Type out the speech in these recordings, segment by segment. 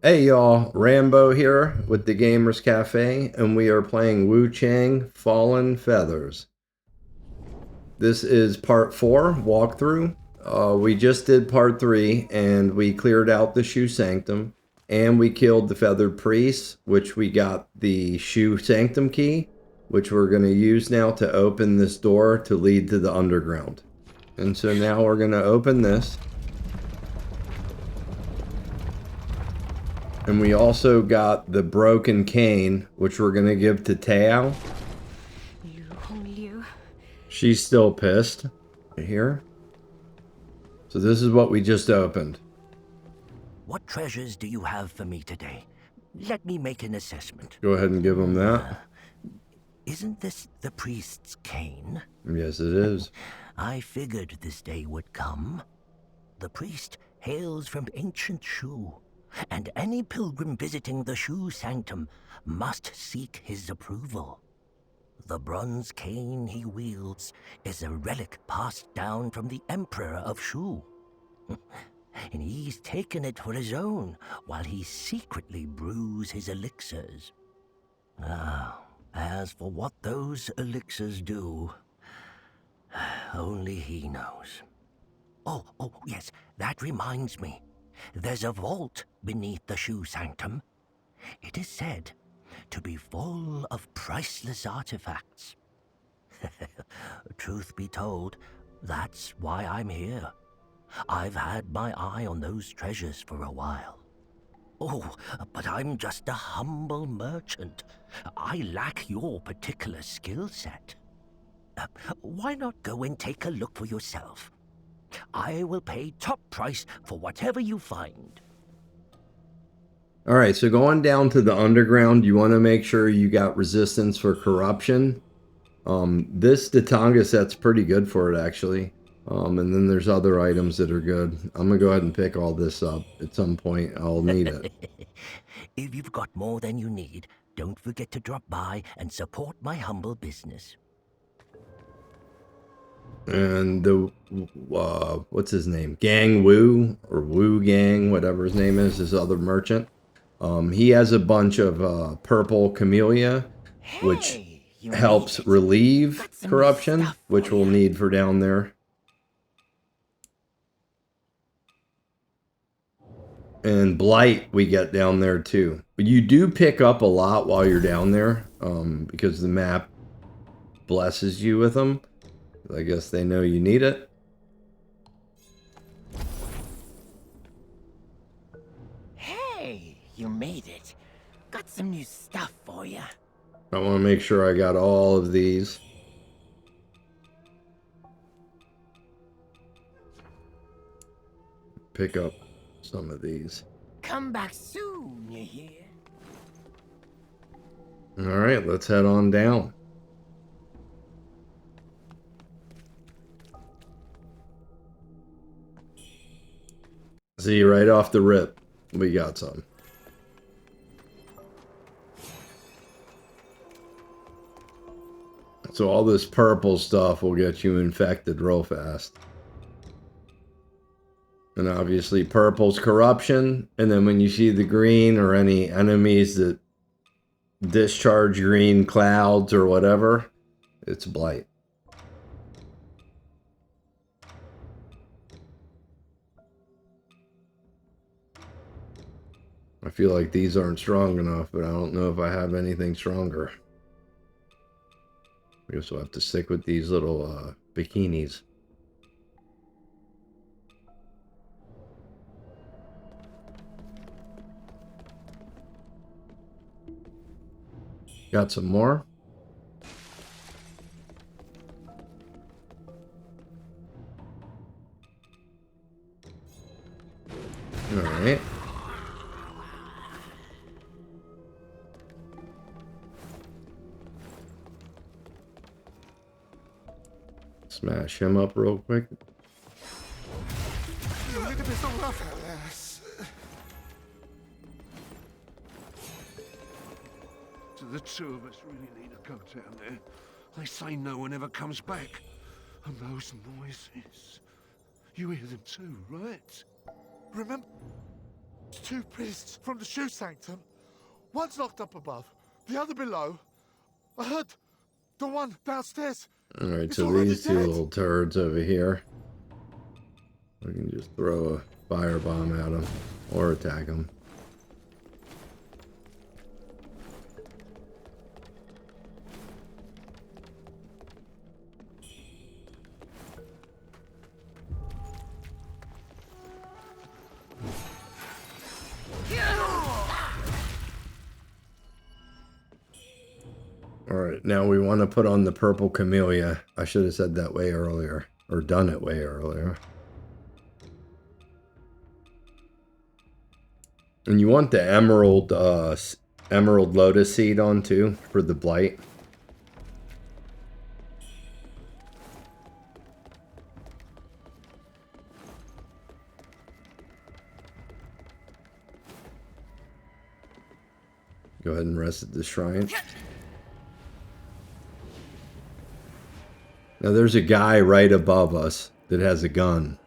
Hey y'all, Rambo here with the Gamers Cafe, and we are playing Wuchang Fallen Feathers. This is part 4 walkthrough. We just did part 3, and we cleared out the Shu Sanctum, and we killed the Feathered Priest, which we got the Shu Sanctum Key, which we're going to use now to open this door to lead to the underground. And so now we're going to open this. And we also got the broken cane, which we're going to give to Tao. She's still pissed. Right here. So this is what we just opened. What treasures do you have for me today? Let me make an assessment. Go ahead and give him that. Isn't this the priest's cane? Yes, it is. I figured this day would come. The priest hails from ancient Shu, and any pilgrim visiting the Shu Sanctum must seek his approval. The bronze cane he wields is a relic passed down from the Emperor of Shu. And he's taken it for his own while he secretly brews his elixirs. As for what those elixirs do, only he knows. Oh, yes, that reminds me. There's a vault beneath the Shu Sanctum. It is said to be full of priceless artifacts. Truth be told, that's why I'm here. I've had my eye on those treasures for a while. Oh, but I'm just a humble merchant. I lack your particular skill set. Why not go and take a look for yourself? I will pay top price for whatever you find. Alright, so going down to the underground, you want to make sure you got resistance for corruption. This Datanga set's pretty good for it, actually. And then there's other items that are good. I'm going to go ahead and pick all this up. At some point, I'll need it. If you've got more than you need, don't forget to drop by and support my humble business. And the, what's his name? Gang Wu, or Wu Gang, whatever his name is, this other merchant. He has a bunch of purple camellia, which helps relieve corruption, which we'll need for down there. And blight we get down there too. But you do pick up a lot while you're down there, because the map blesses you with them. I guess they know you need it. Hey, you made it. Got some new stuff for you. I want to make sure I got all of these. Pick up some of these. Come back soon, you hear? Alright, let's head on down. See, right off the rip, we got some. So all this purple stuff will get you infected real fast. And obviously purple's corruption, and then when you see the green or any enemies that discharge green clouds or whatever, it's blight. I feel like these aren't strong enough, but I don't know if I have anything stronger. I guess we'll have to stick with these little bikinis. Got some more. All right. Smash him up real quick. So the two of us really need to go down there. They say no one ever comes back. And those noises. You hear them too, right? Remember? Two priests from the Shu Sanctum. One's locked up above, the other below. I heard the one downstairs. Alright, It's so already these two dead. little turds over here. We can just throw a firebomb at them or attack them. Alright, now we want to put on the purple camellia. I should have said that way earlier. Or done it way earlier. And you want the emerald lotus seed on too, for the blight. Go ahead and rest at the shrine. Now there's a guy right above us that has a gun.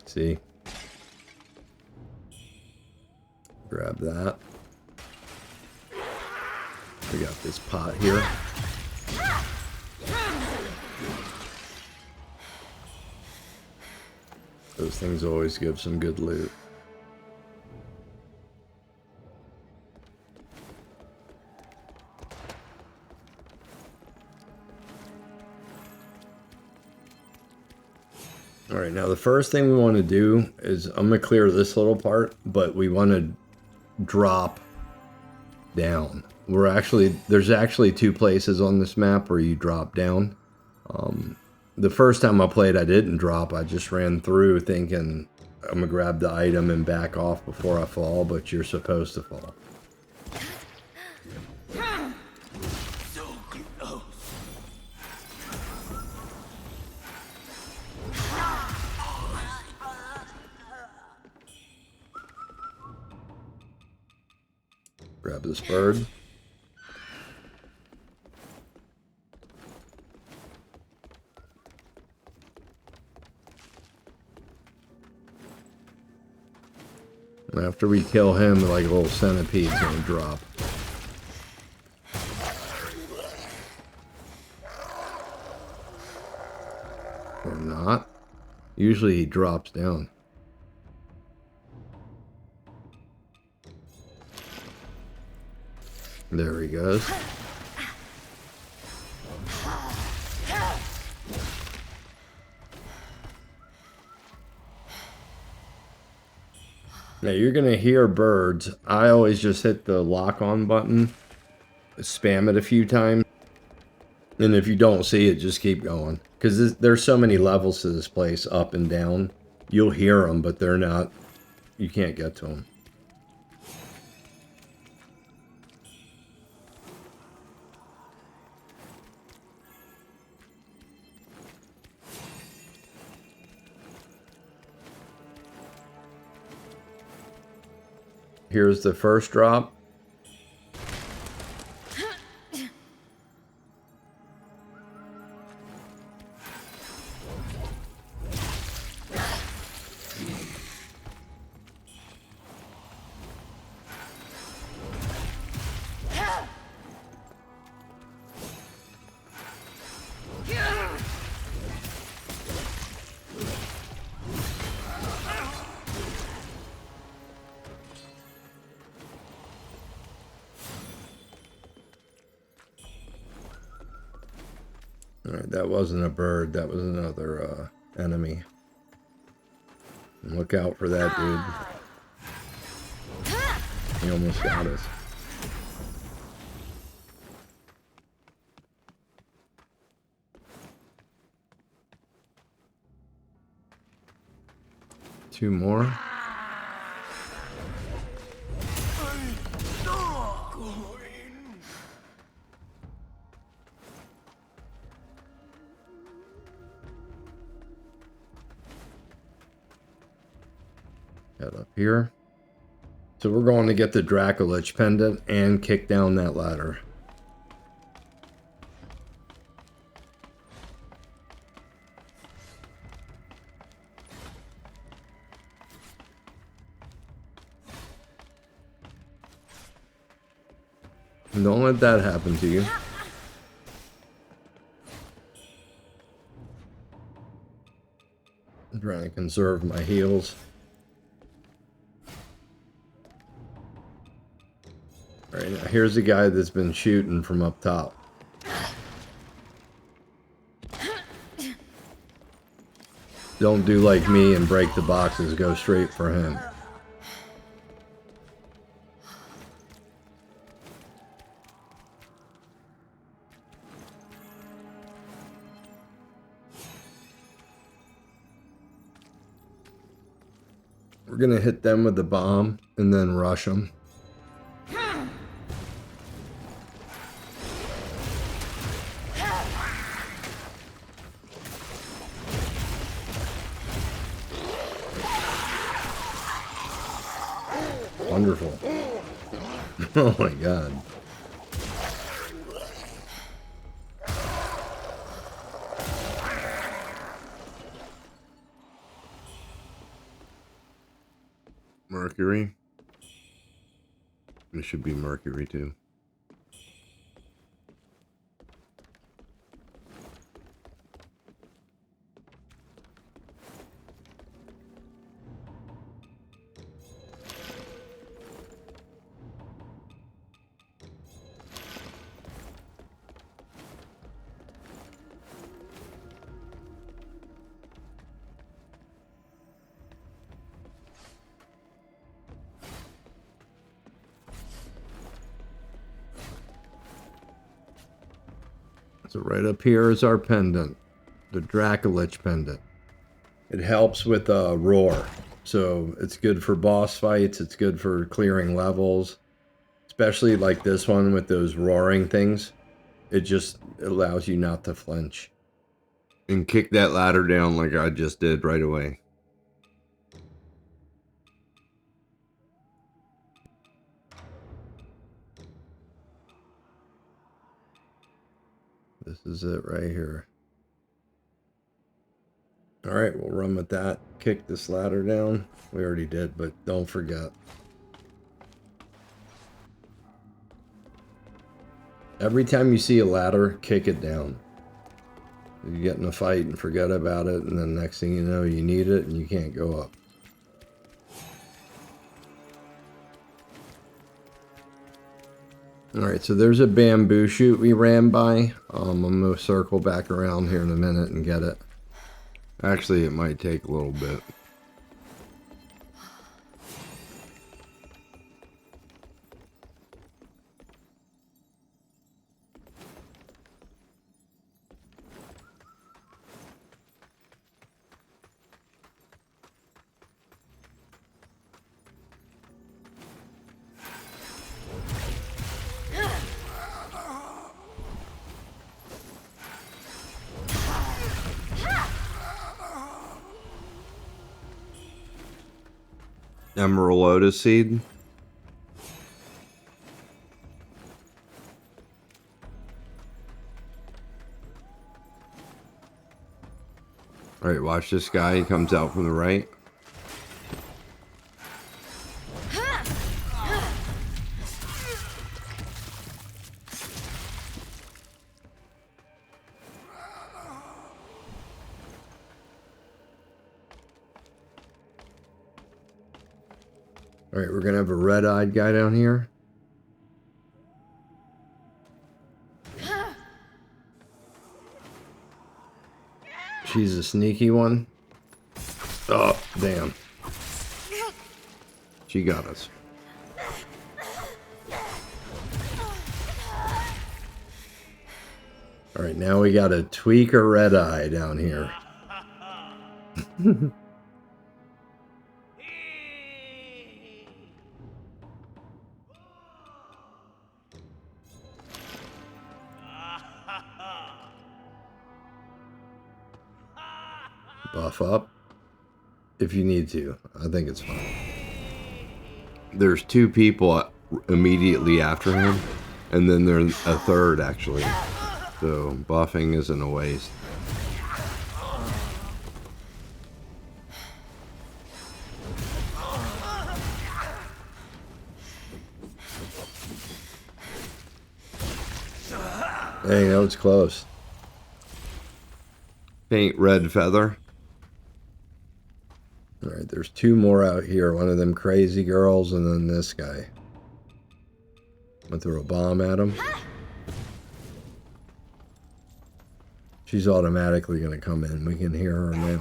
See? Grab that. We got this pot here. Those things always give some good loot. Alright, now the first thing we want to do is, I'm going to clear this little part, but we want to drop down. There's actually two places on this map where you drop down. The first time I played, I didn't drop. I just ran through thinking I'm going to grab the item and back off before I fall, but you're supposed to fall. So close. Grab this bird. And after we kill him, like a little centipede's gonna drop. Or not. Usually he drops down. There he goes. Now you're gonna hear birds. I always just hit the lock on button, spam it a few times, and if you don't see it, just keep going. Because there's so many levels to this place, up and down. You'll hear them, but they're not, you can't get to them. Here's the first drop. Alright, that wasn't a bird, that was another enemy. And look out for that dude. He almost got us. Two more. Head up here. So we're going to get the Dracolich Pendant and kick down that ladder. Don't let that happen to you. I'm trying to conserve my heals. Alright, now here's the guy that's been shooting from up top. Don't do like me and break the boxes, go straight for him. We're gonna hit them with the bomb and then rush them. Wonderful. Oh my god. Mercury. It should be Mercury too. So right up here is our pendant, the Dracolich Pendant. It helps with roar, so it's good for boss fights, it's good for clearing levels, especially like this one with those roaring things. It just allows you not to flinch. And kick that ladder down like I just did right away. This is it right here. Alright, we'll run with that. Kick this ladder down. We already did, but don't forget. Every time you see a ladder, kick it down. You get in a fight and forget about it, and then next thing you know, you need it and you can't go up. Alright, so there's a bamboo shoot we ran by. I'm going to circle back around here in a minute and get it. Actually, it might take a little bit. Emerald Lotus Seed. Alright, watch this guy. He comes out from the right. Alright, we're gonna have a red-eyed guy down here. She's a sneaky one. Oh, damn. She got us. Alright, now we got a tweaker red-eye down here. Buff up if you need to. I think it's fine. There's two people immediately after him, and then there's a third actually. So buffing isn't a waste. Dang, that was close. Paint red feather. Alright, there's two more out here. One of them crazy girls and then this guy. I'm gonna throw a bomb at him. She's automatically gonna come in. We can hear her now.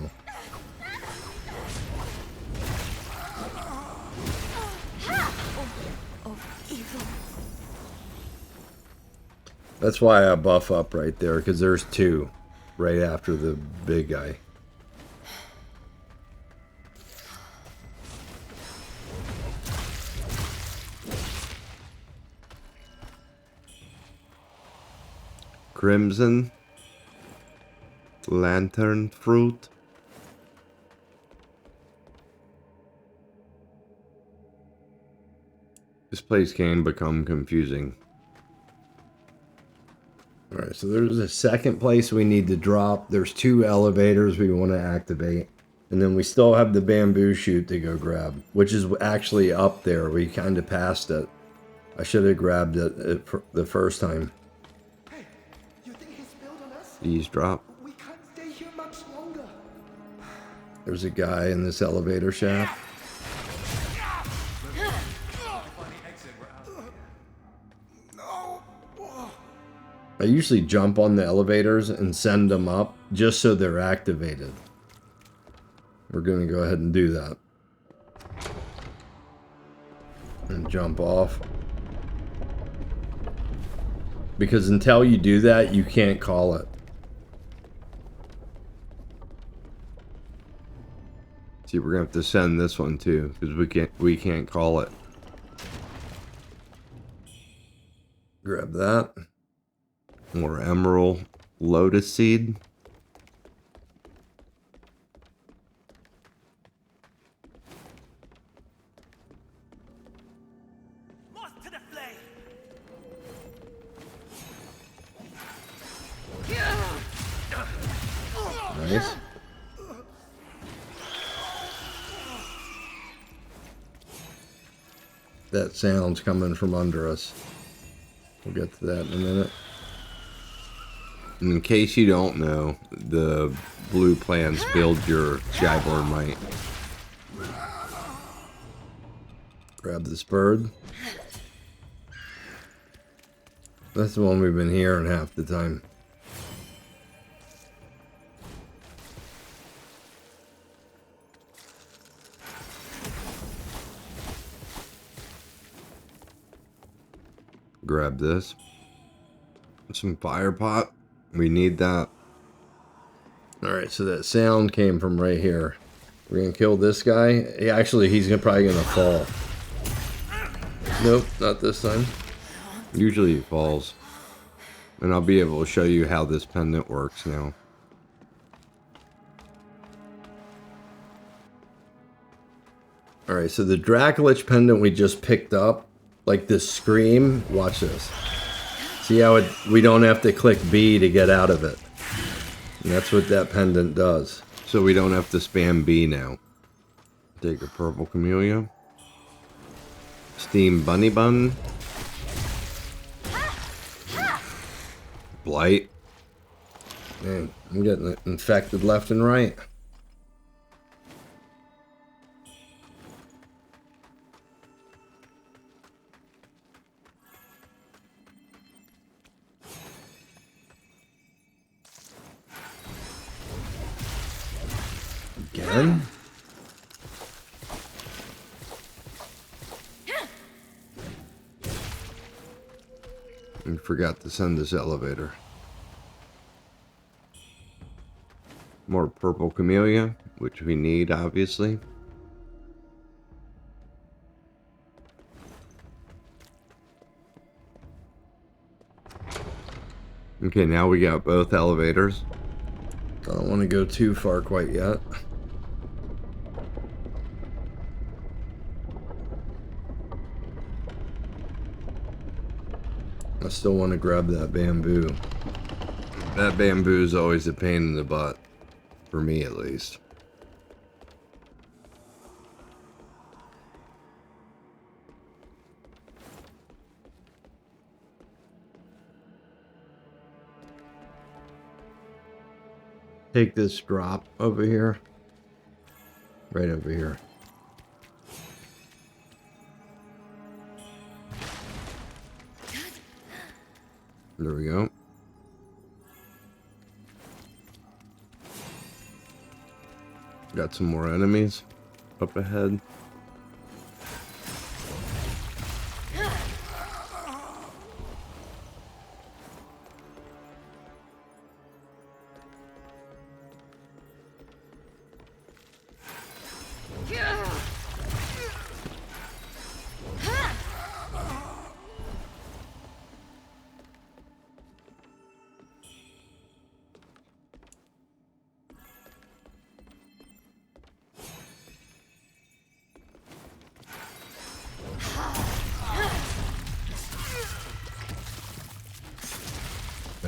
That's why I buff up right there, because there's two right after the big guy. Crimson Lantern Fruit. This place can become confusing. Alright, so there's a second place we need to drop. There's two elevators we want to activate. And then we still have the bamboo shoot to go grab, which is actually up there. We kind of passed it. I should have grabbed it the first time. Hey, you think he's built on us? Eavesdrop. We can't stay here much longer. There's a guy in this elevator shaft. I usually jump on the elevators and send them up just so they're activated. We're going to go ahead and do that. And jump off. Because until you do that, you can't call it. See, we're going to have to send this one too, because we can't call it. Grab that. More emerald lotus seed. To the flame. Nice. That sound's coming from under us. We'll get to that in a minute. And in case you don't know, the blue plants build your Shyborn Might. Grab this bird. That's the one we've been hearing half the time. Grab this. Some fire pot. We need that. Alright, so that sound came from right here. We're gonna kill this guy. Actually, he's probably gonna fall. Nope, not this time. Usually he falls. And I'll be able to show you how this pendant works now. Alright, so the Dracolich Pendant we just picked up, like this scream, watch this. See how we don't have to click B to get out of it. And that's what that pendant does. So we don't have to spam B now. Take a purple camellia. Steam bunny bun. Blight. Man, I'm getting infected left and right. Again? We forgot to send this elevator. More purple camellia, which we need, obviously. Okay, now we got both elevators. I don't want to go too far quite yet. I still want to grab that bamboo. That bamboo is always a pain in the butt. For me, at least. take this drop over here. Right over here. There we go. Got some more enemies up ahead.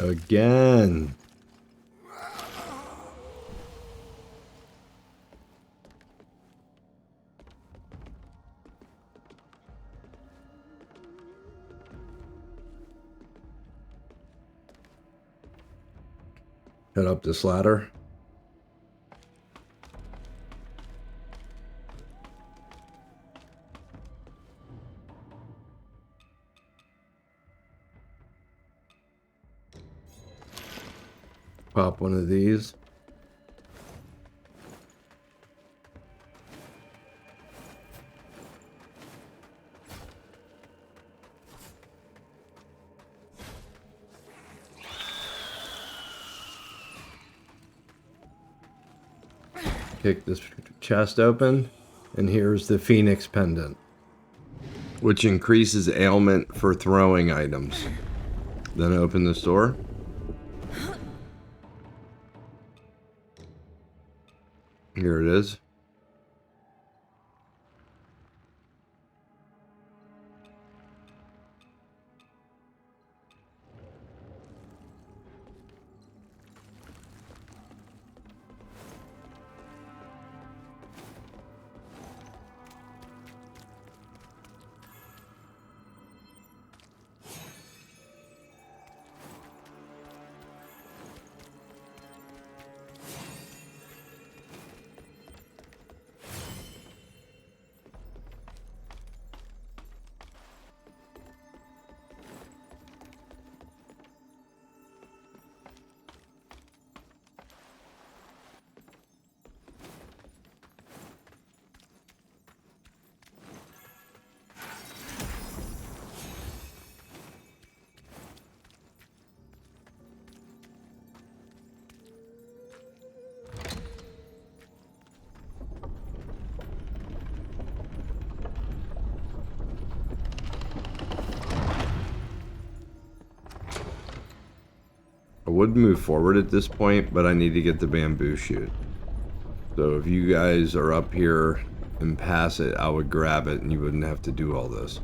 Again. Head up this ladder. Pop one of these. Kick this chest open, and here's the Phoenix Pendant, which increases ailment for throwing items. Then open this door. Here it is. I would move forward at this point, but I need to get the bamboo shoot. So if you guys are up here and pass it, I would grab it and you wouldn't have to do all this.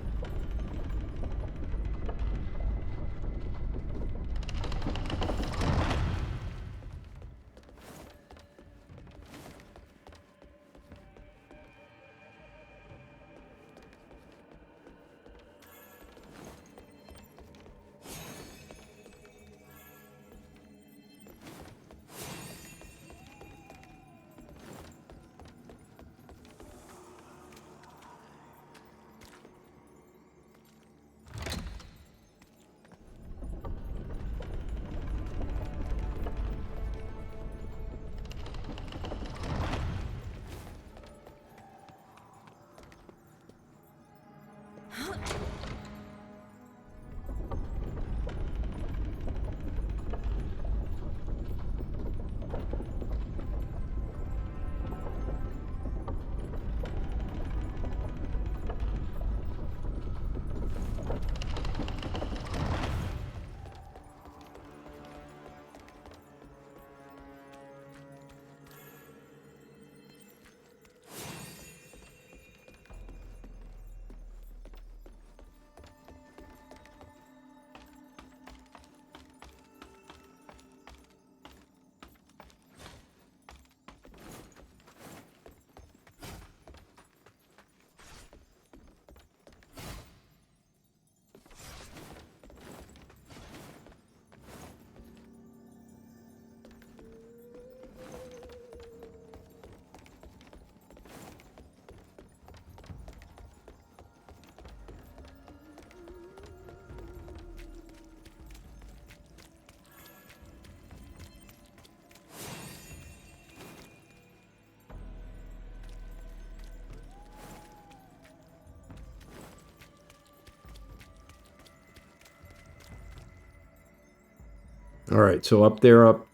All right, so up there, up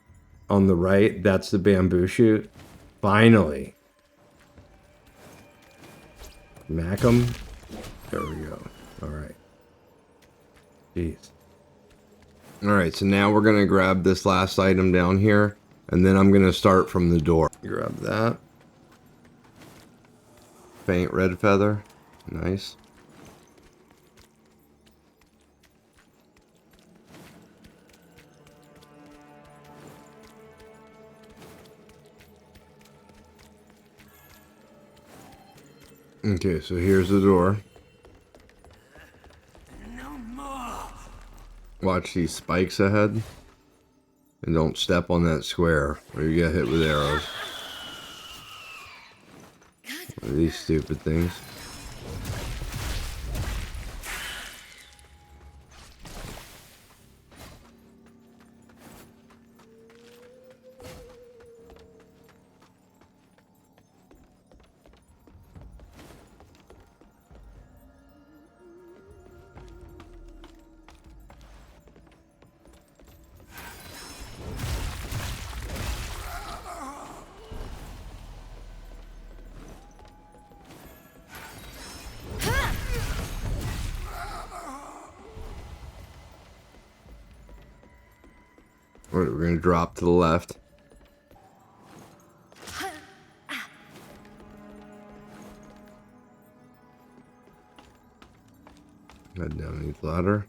on the right, that's the bamboo shoot. Finally. Smack him. There we go. All right. Jeez. All right, so now we're going to grab this last item down here, and then I'm going to start from the door. Grab that. Faint red feather. Nice. Okay, so here's the door. No more. Watch these spikes ahead. And don't step on that square or you get hit with arrows. What are these stupid things? Alright, we're going to drop to the left. Head down the ladder.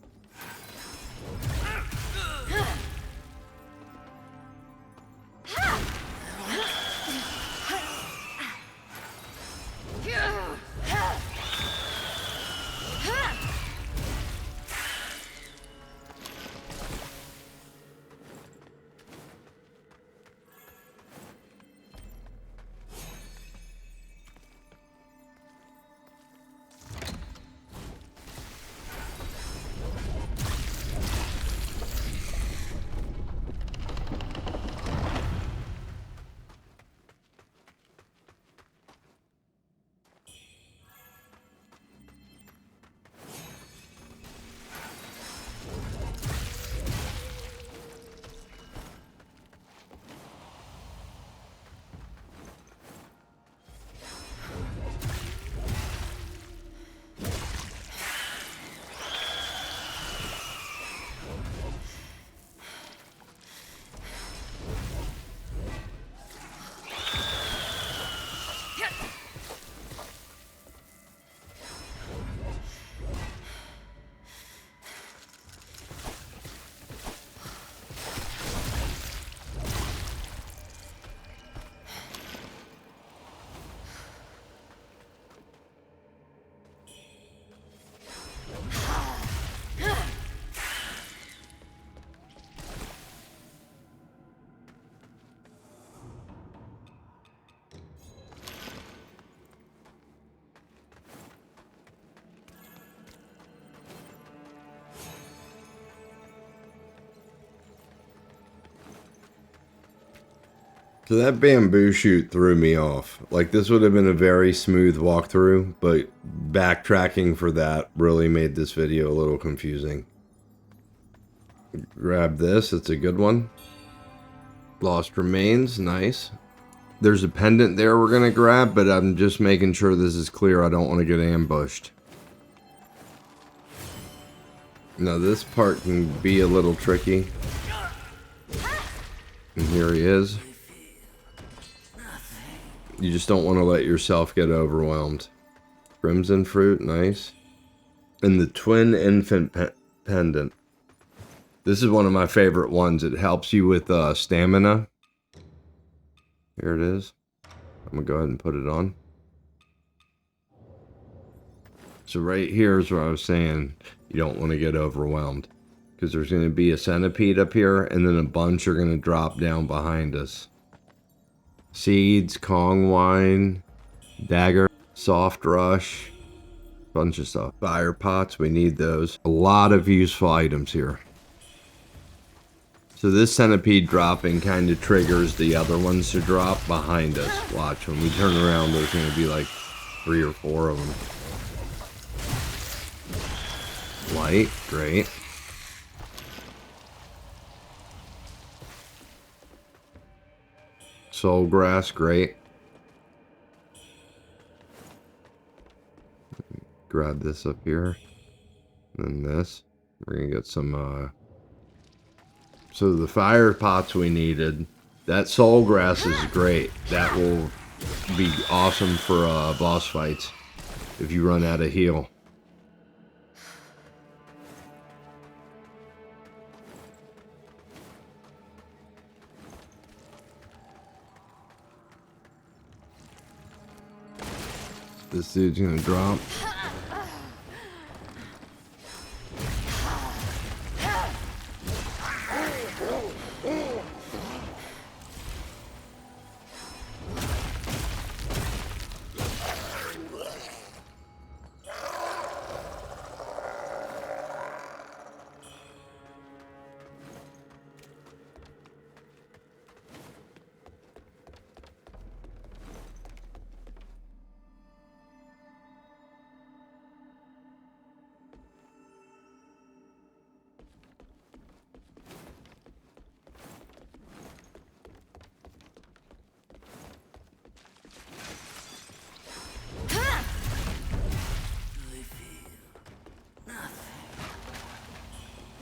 So that bamboo shoot threw me off. Like, this would have been a very smooth walkthrough, but backtracking for that really made this video a little confusing. Grab this, it's a good one. Lost Remains, nice. There's a pendant there we're gonna grab, but I'm just making sure this is clear. I don't want to get ambushed. Now this part can be a little tricky. And here he is. You just don't want to let yourself get overwhelmed. Crimson fruit, nice. And the twin infant pendant. This is one of my favorite ones. It helps you with stamina. Here it is. I'm going to go ahead and put it on. So right here is where I was saying you don't want to get overwhelmed. Because there's going to be a centipede up here, and then a bunch are going to drop down behind us. Seeds, Kong wine, dagger, soft rush, bunch of stuff. Fire pots, we need those. A lot of useful items here. So this centipede dropping kind of triggers the other ones to drop behind us. Watch, when we turn around, there's going to be like 3 or 4 of them. Light, great. Soul grass, great. Grab this up here. And then this. We're gonna get some, so the fire pots we needed. That soul grass is great. That will be awesome for boss fights if you run out of heal. This dude's gonna drop.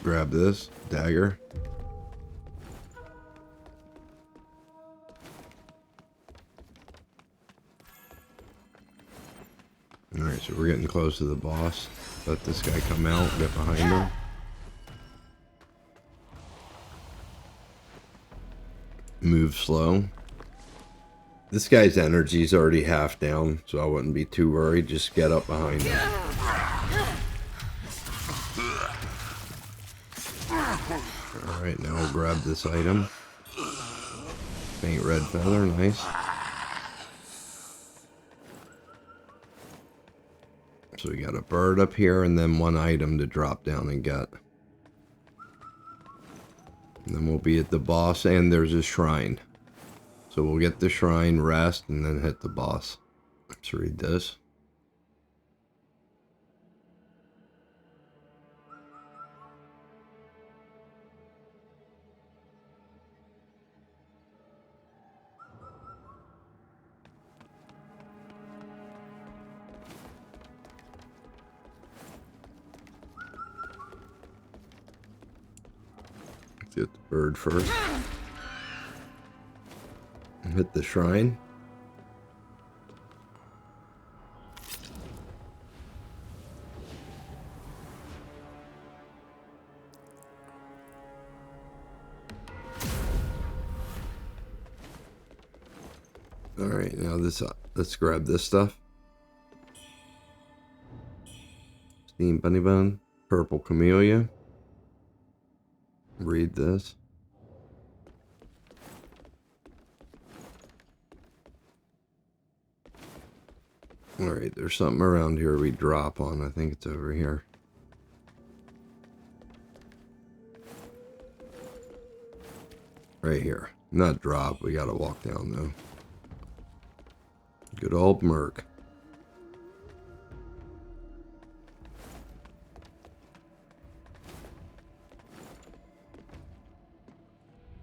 Grab this dagger. Alright, so we're getting close to the boss. Let this guy come out, get behind him. Move slow. This guy's energy's already half down, so I wouldn't be too worried. Just get up behind him. Alright, now we'll grab this item. Faint red feather, nice. So we got a bird up here and then one item to drop down and get. And then we'll be at the boss and there's a shrine. So we'll get the shrine, rest, and then hit the boss. Let's read this. Let's get the bird first. Hit the shrine. Alright, now this let's grab this stuff. Steam bunny bone, purple camellia. Read this. Alright, there's something around here we drop on. I think it's over here. Right here. Not drop, we gotta walk down though. Good old Merc.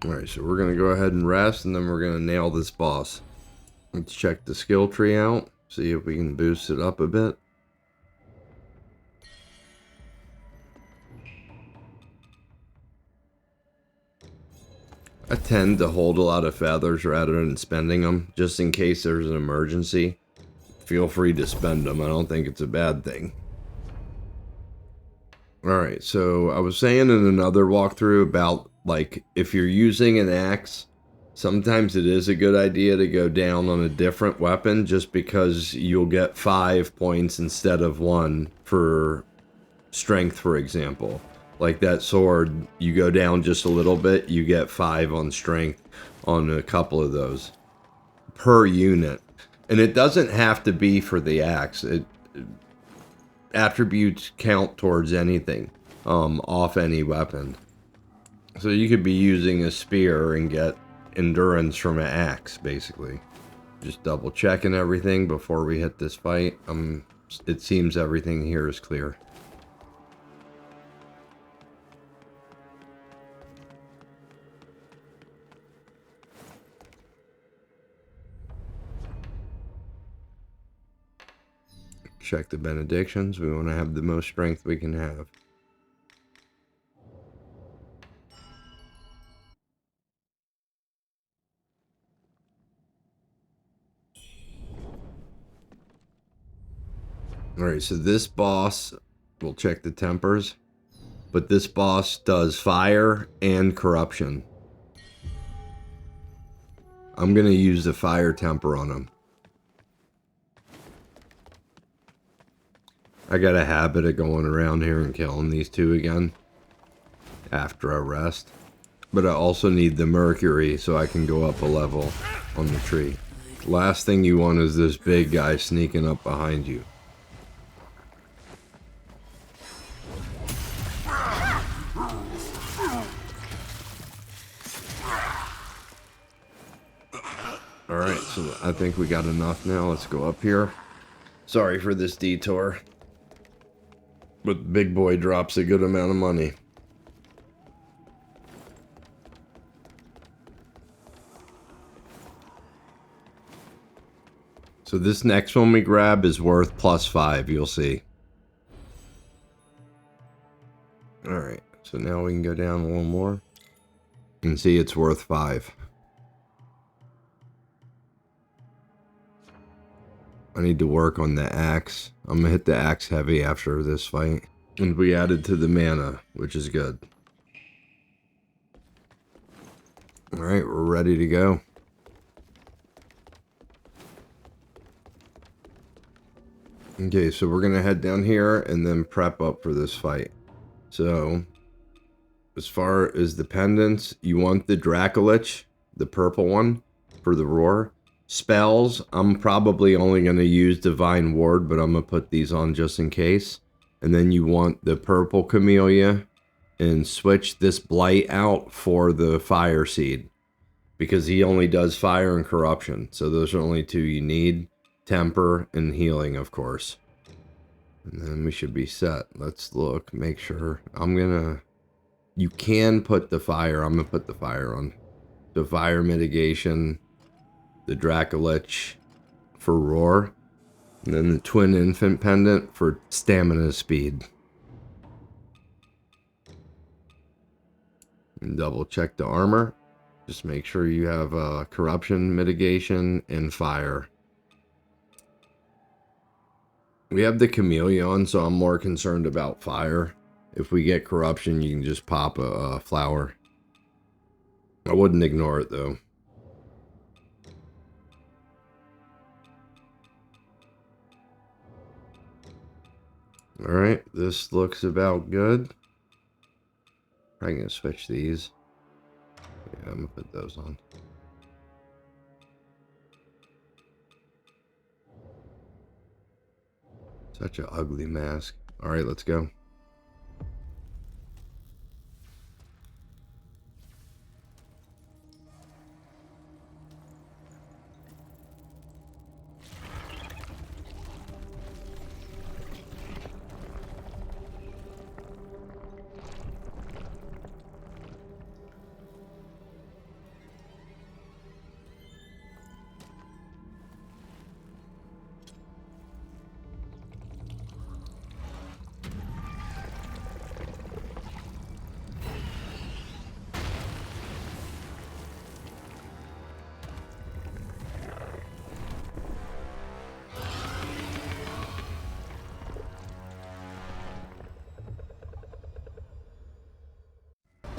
Alright, so we're gonna go ahead and rest and then we're gonna nail this boss. Let's check the skill tree out. See if we can boost it up a bit. I tend to hold a lot of feathers rather than spending them, just in case there's an emergency. Feel free to spend them. I don't think it's a bad thing. Alright, so I was saying in another walkthrough about, like, if you're using an axe, sometimes it is a good idea to go down on a different weapon just because you'll get 5 points instead of 1 for strength, for example. Like that sword, you go down just a little bit, you get 5 on strength on a couple of those per unit. And it doesn't have to be for the axe. Attributes count towards anything, off any weapon. So you could be using a spear and get endurance from an axe, basically. Just double checking everything before we hit this fight. It seems everything here is clear. check the benedictions. We want to have the most strength we can have. Alright, so this boss, we'll check the tempers, but this boss does fire and corruption. I'm going to use the fire temper on him. I got a habit of going around here and killing these two again after I rest. But I also need the Mercury so I can go up a level on the tree. Last thing you want is this big guy sneaking up behind you. Alright, so I think we got enough now. Let's go up here. Sorry for this detour. But Big Boy drops a good amount of money. So this next one we grab is worth +5, you'll see. Alright, so now we can go down a little more. And see it's worth 5. I need to work on the axe. I'm gonna hit the axe heavy after this fight. And we added to the mana, which is good. Alright, we're ready to go. Okay, so we're gonna head down here and then prep up for this fight. So, as far as the pendants, you want the Dracolich, the purple one, for the roar. Spells, I'm probably only going to use Divine Ward, but I'm going to put these on just in case. And then you want the purple Camellia and switch this Blight out for the Fire Seed. Because he only does fire and corruption. So those are only 2 you need. Temper and healing, of course. And then we should be set. Let's look, make sure. You can put the fire. I'm going to put the fire on. The fire mitigation. The Dracolich for roar, and then the twin infant pendant for stamina speed. And double check the armor. Just make sure you have corruption mitigation and fire. We have the Camellia on, so I'm more concerned about fire. If we get corruption, you can just pop a flower. I wouldn't ignore it though. Alright, this looks about good. I'm going to switch these. Yeah, I'm going to put those on. Such an ugly mask. Alright, let's go.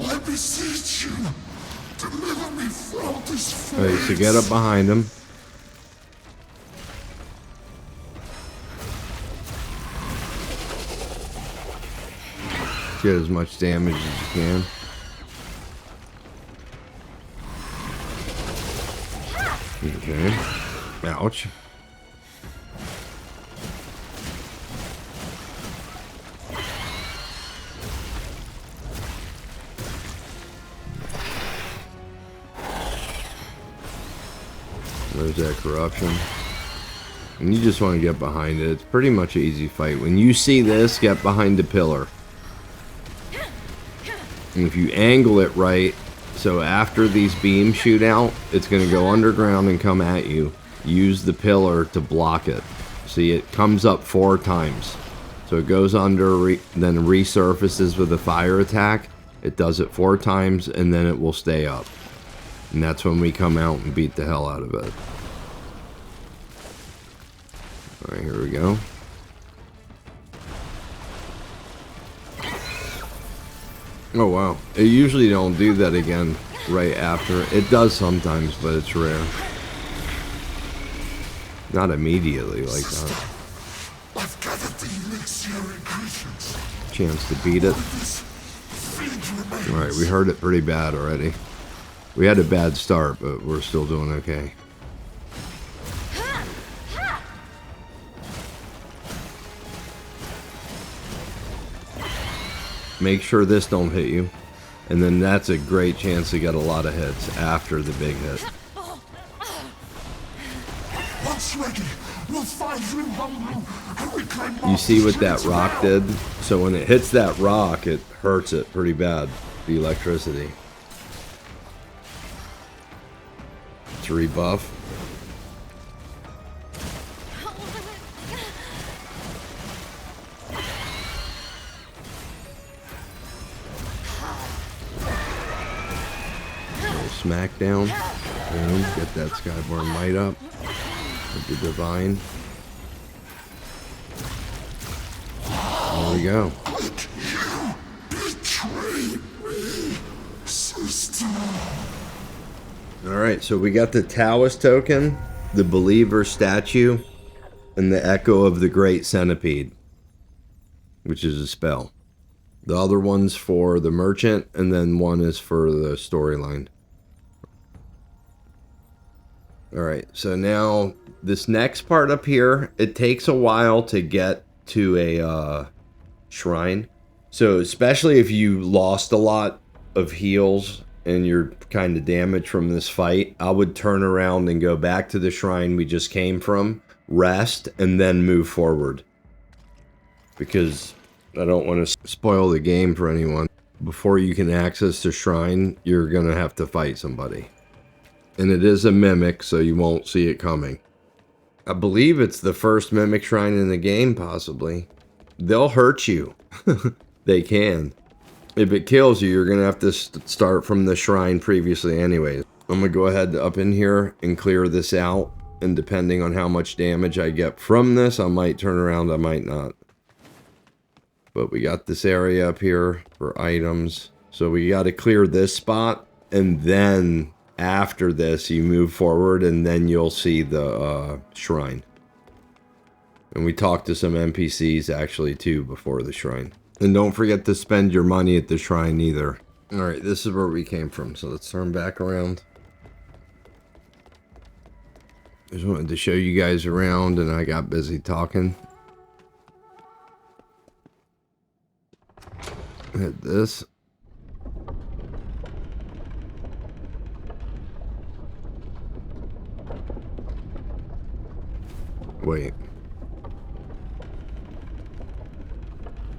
I beseech you, deliver me from this Alright, so get up behind him. Get as much damage as you can. Okay. Ouch. There's that corruption. And you just want to get behind it. It's pretty much an easy fight. When you see this, get behind the pillar. And if you angle it right, so after these beams shoot out, it's going to go underground and come at you. Use the pillar to block it. See, it comes up 4 times. So it goes under, then resurfaces with a fire attack. It does it 4 times, and then it will stay up. And that's when we come out and beat the hell out of it. Alright, here we go. Oh wow. It usually don't do that again right after. It does sometimes, but it's rare. Not immediately like that. I've gathered the elixir ingredients. Chance to beat it. Alright, we heard it pretty bad already. We had a bad start, but we're still doing okay. Make sure this don't hit you. And then that's a great chance to get a lot of hits after the big hit. Once ready, we'll find you in 1 room and reclaim You see what that rock did? So when it hits that rock, it hurts it pretty bad. The electricity. It's a rebuff. Smackdown. Boom. Get that Skyborn Might up. With the Divine. There we go. Alright, so we got the Taoist Token, the Believer Statue, and the Echo of the Great Centipede, which is a spell. The other one's for the Merchant, and then one is for the storyline. Alright, so now this next part up here, it takes a while to get to a shrine. So especially if you lost a lot of heals and you're kind of damaged from this fight, I would turn around and go back to the shrine we just came from, rest, and then move forward. Because I don't want to spoil the game for anyone. Before you can access the shrine, you're going to have to fight somebody. And it is a mimic, so you won't see it coming. I believe it's the first mimic shrine in the game, possibly. They'll hurt you. They can. If it kills you, you're going to have to start from the shrine previously anyways. I'm going to go ahead up in here and clear this out. And depending on how much damage I get from this, I might turn around, I might not. But we got this area up here for items. So we got to clear this spot, and then after this you move forward, and then you'll see the shrine. And we talked to some NPCs actually too before the shrine. And don't forget to spend your money at the shrine either. Alright, this is where we came from, so let's turn back around. Just wanted to show you guys around, and I got busy talking. Hit this. Wait.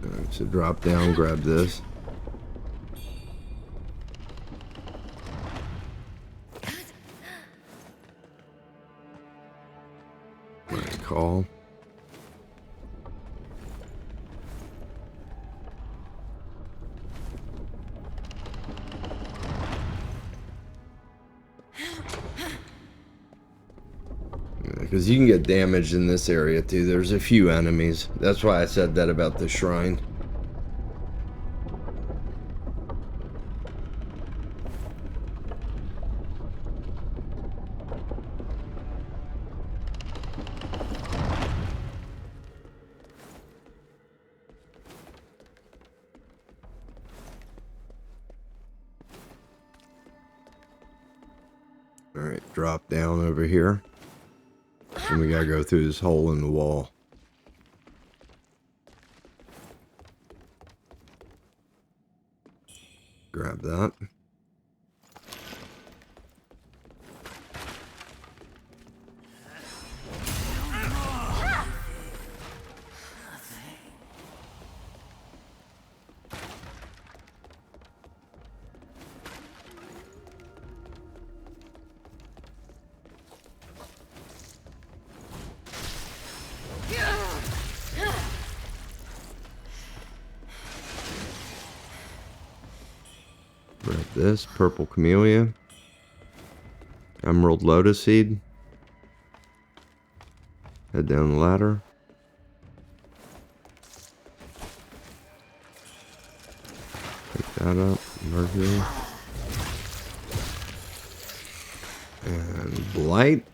Alright, so drop down, grab this. Alright, call. Because you can get damaged in this area too. There's a few enemies. That's why I said that about the shrine. Alright, drop down over here. And we gotta go through this hole in the wall. Grab that. this purple camellia, emerald lotus seed. Head down the ladder. Pick that up. Mercury. And blight.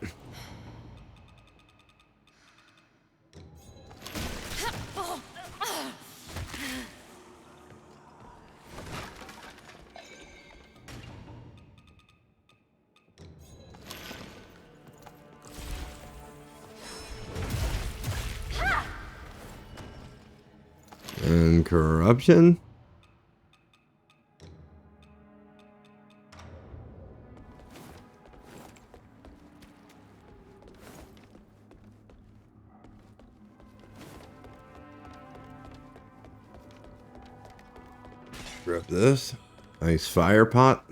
And corruption. Grab this. Nice fire pot.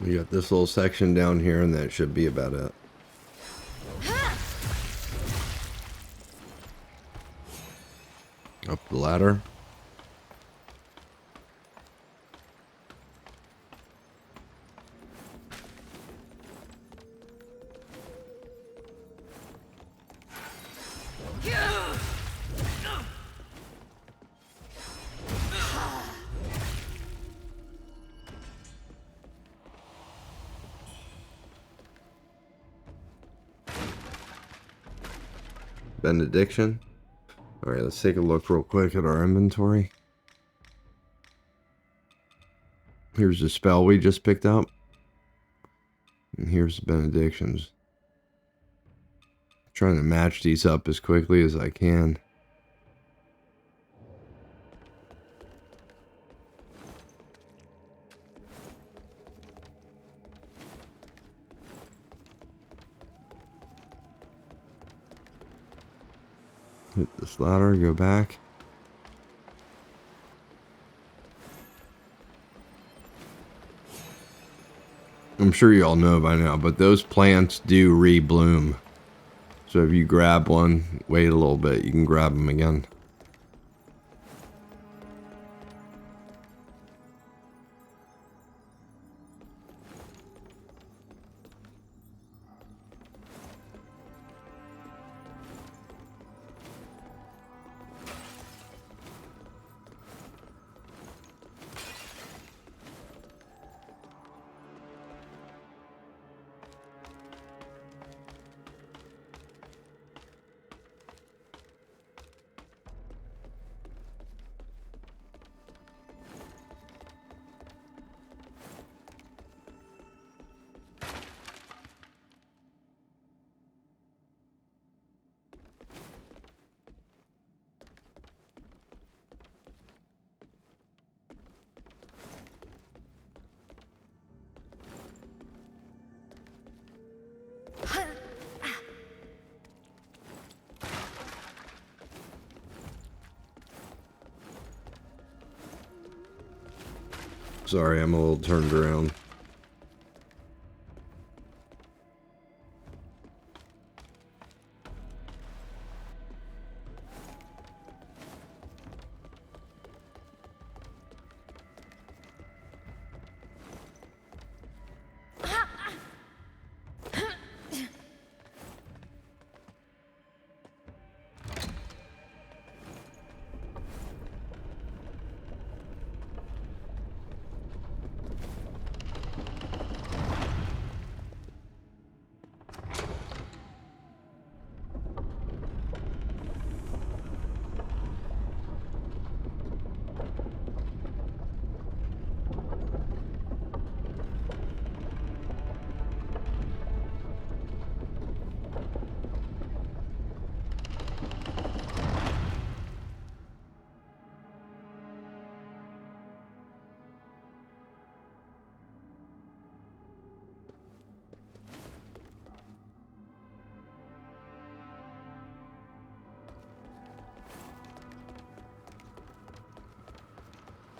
We got this little section down here, and that should be about it. Up the ladder. Benediction. Alright, let's take a look real quick at our inventory. Here's the spell we just picked up. And here's the benedictions. Trying to match these up as quickly as I can. Hit this ladder, go back. I'm sure you all know by now, but those plants do rebloom. So if you grab one, wait a little bit, you can grab them again. Sorry, I'm a little turned around.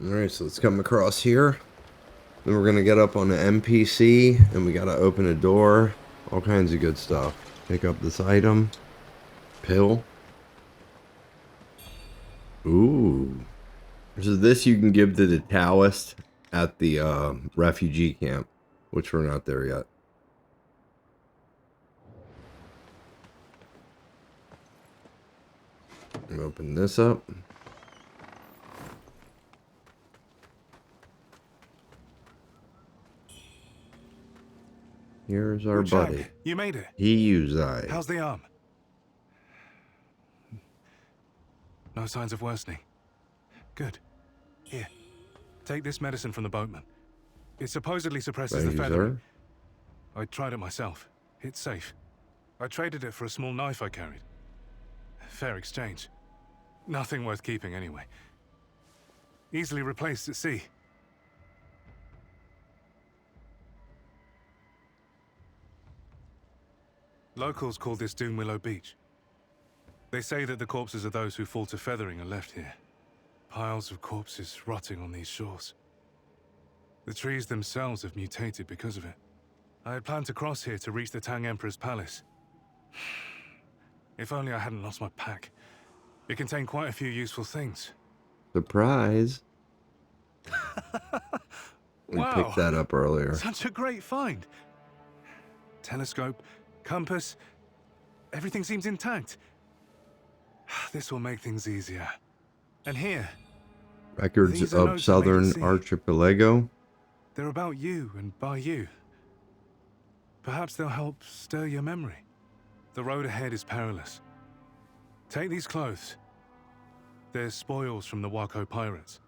Alright, so let's come across here. Then we're going to get up on the NPC, and we got to open a door. All kinds of good stuff. Pick up this item. Pill. Ooh. So this you can give to the Taoist at the refugee camp, which we're not there yet. Open this up. Here's our Wuchang, buddy. you made it. Youzai. How's the arm? No signs of worsening. Good. Here, take this medicine from the boatman. It supposedly suppresses Thank the you, feather. sir. I tried it myself. It's safe. I traded it for a small knife I carried. Fair exchange. Nothing worth keeping anyway. Easily replaced at sea. Locals call this Doomwillow Beach. They say that the corpses of those who fall to feathering are left here. Piles of corpses rotting on these shores. The trees themselves have mutated because of it. I had planned to cross here to reach the Tang Emperor's palace. If only I hadn't lost my pack. It contained quite a few useful things. Surprise. We Wow, picked that up earlier. such a great find. Telescope, compass, everything seems intact. This will make things easier. And here, Records These are of notes I made at Southern sea. Archipelago. they're about you and by you. Perhaps they'll help stir your memory. The road ahead is perilous. Take these clothes. They're spoils from the Wako pirates,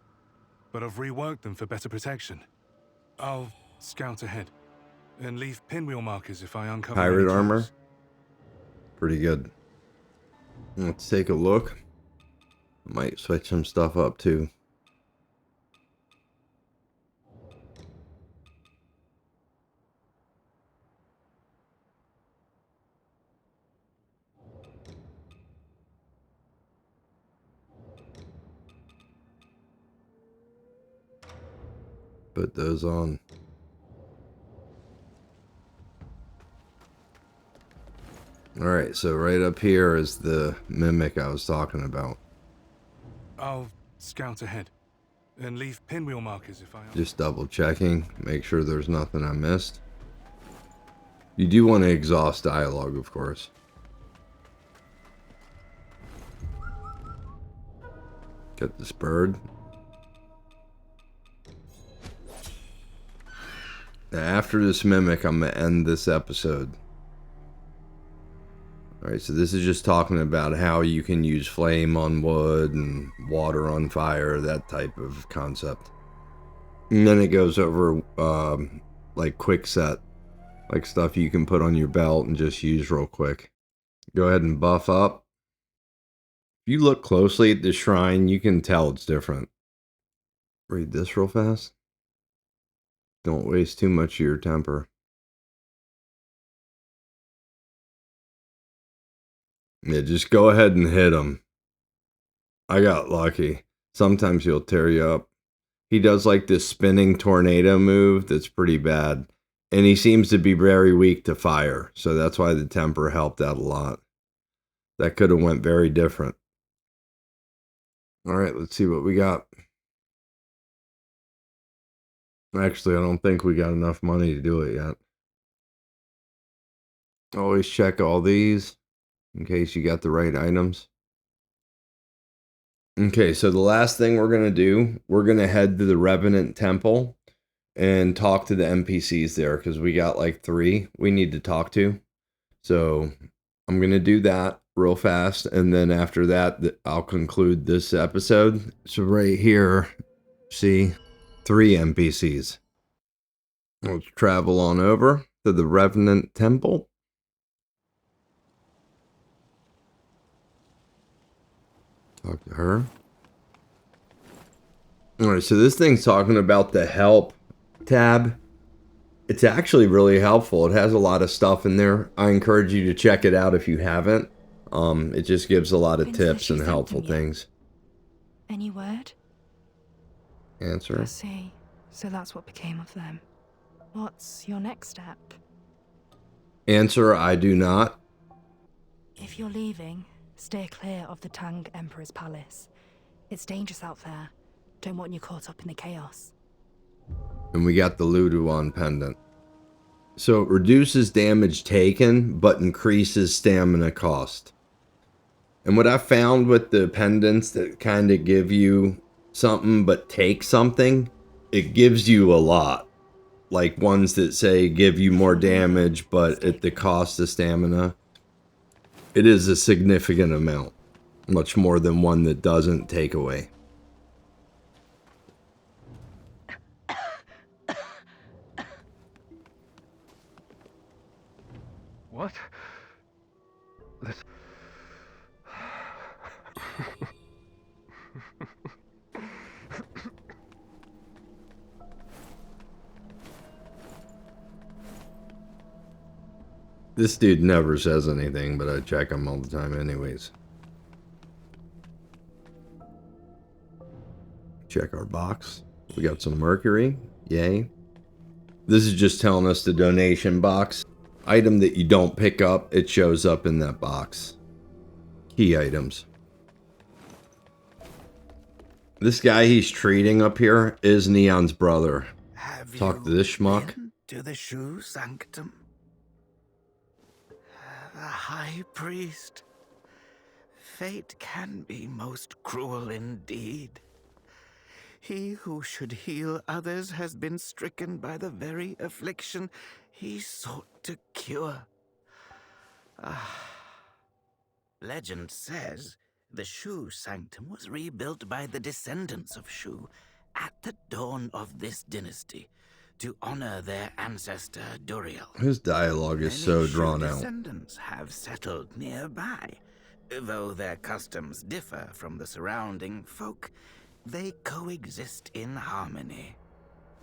but I've reworked them for better protection. I'll scout ahead and leave pinwheel markers if I uncover any Pirate armor. traps. Pretty good. Let's take a look. Might switch some stuff up too. Put those on. Alright, so right up here is the mimic I was talking about. I'll scout ahead and leave pinwheel markers if I... Just double checking, make sure there's nothing I missed. You do want to exhaust dialogue, of course. Get this bird. Now, after this mimic, I'm going to end this episode. Alright, so this is just talking about how you can use flame on wood and water on fire, that type of concept. And then it goes over, like quick set, like stuff you can put on your belt and just use real quick. Go ahead and buff up. If you look closely at the shrine, you can tell it's different. Read this real fast. Don't waste too much of your temper. Yeah, just go ahead and hit him. I got lucky. Sometimes he'll tear you up. He does like this spinning tornado move that's pretty bad. And he seems to be very weak to fire. So that's why the temper helped out a lot. That could have went very different. Alright, let's see what we got. Actually, I don't think we got enough money to do it yet. Always check all these in case you got the right items. Okay, so the last thing we're going to do, we're going to head to the Revenant Temple and talk to the NPCs there because we got like 3 we need to talk to. So I'm going to do that real fast, and then after that, I'll conclude this episode. So right here, see, 3 NPCs. Let's travel on over to the Revenant Temple. Talk to her. Alright, so this thing's talking about the help tab. It's actually really helpful. It has a lot of stuff in there. I encourage you to check it out if you haven't. It just gives a lot of tips and helpful things. Any word? Answer. I see. So that's what became of them. What's your next step? Answer, I do not. If you're leaving, steer clear of the Tang Emperor's palace. It's dangerous out there. Don't want you caught up in the chaos. And we got the Luduan Pendant. So it reduces damage taken, but increases stamina cost. And what I found with the pendants that kind of give you something but take something, it gives you a lot. Like ones that say give you more damage, but at the cost of stamina. It is a significant amount. Much more than one that doesn't take away. What? This... This dude never says anything, but I check him all the time anyways. Check our box. We got some Mercury. Yay. This is just telling us the donation box. Item that you don't pick up, it shows up in that box. Key items. This guy he's treating up here is Neon's brother. Talk to this schmuck. To the Shu Sanctum. The High Priest. Fate can be most cruel indeed. He who should heal others has been stricken by the very affliction he sought to cure. Legend says the Shu Sanctum was rebuilt by the descendants of Shu at the dawn of this dynasty to honor their ancestor Duriel. His dialogue is so Many Shu drawn out. descendants have settled nearby. Though their customs differ from the surrounding folk, they coexist in harmony.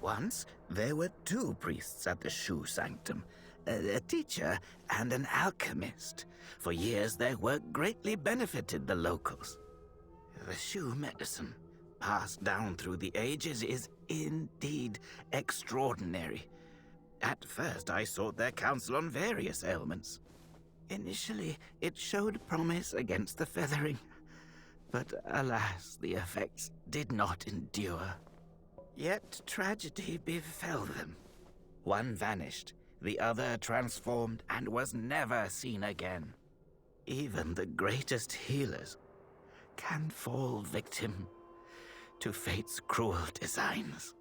Once, there were two priests at the Shu Sanctum, a teacher and an alchemist. For years, their work greatly benefited the locals. The Shu medicine, passed down through the ages, is indeed extraordinary. At first, I sought their counsel on various ailments. Initially, it showed promise against the feathering, but alas, the effects did not endure. Yet tragedy befell them. One vanished, the other transformed, and was never seen again. Even the greatest healers can fall victim to fate's cruel designs.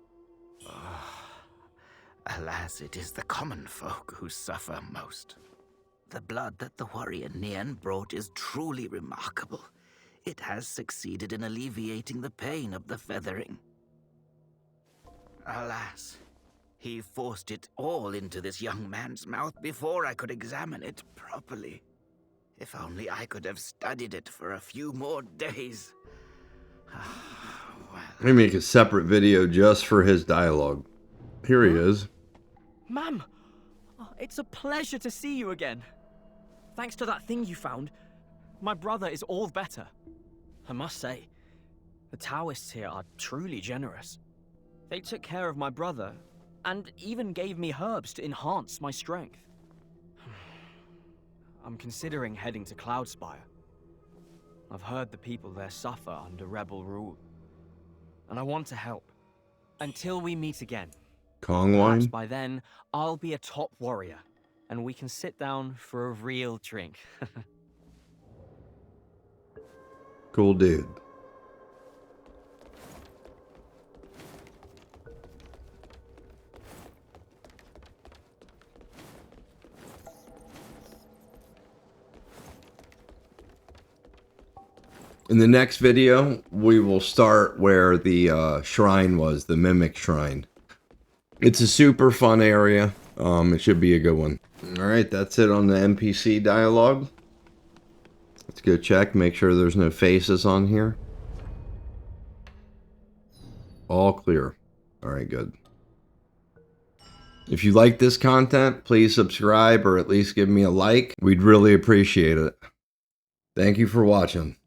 Alas, it is the common folk who suffer most. The blood that the warrior Nian brought is truly remarkable. It has succeeded in alleviating the pain of the feathering. Alas, he forced it all into this young man's mouth before I could examine it properly. If only I could have studied it for a few more days. Let me make a separate video just for his dialogue. Here he is. Ma'am, it's a pleasure to see you again. Thanks to that thing you found, my brother is all better. I must say, the Taoists here are truly generous. They took care of my brother, and even gave me herbs to enhance my strength. I'm considering heading to Cloudspire. I've heard the people there suffer under rebel rule, and I want to help. Until we meet again. Kong Perhaps wine. by then, I'll be a top warrior, and we can sit down for a real drink. Cool dude. In the next video, we will start where the shrine was, the Mimic Shrine. It's a super fun area. It should be a good one. Alright, that's it on the NPC dialogue. Let's go check, make sure there's no faces on here. All clear. Alright, good. If you like this content, please subscribe or at least give me a like. We'd really appreciate it. Thank you for watching.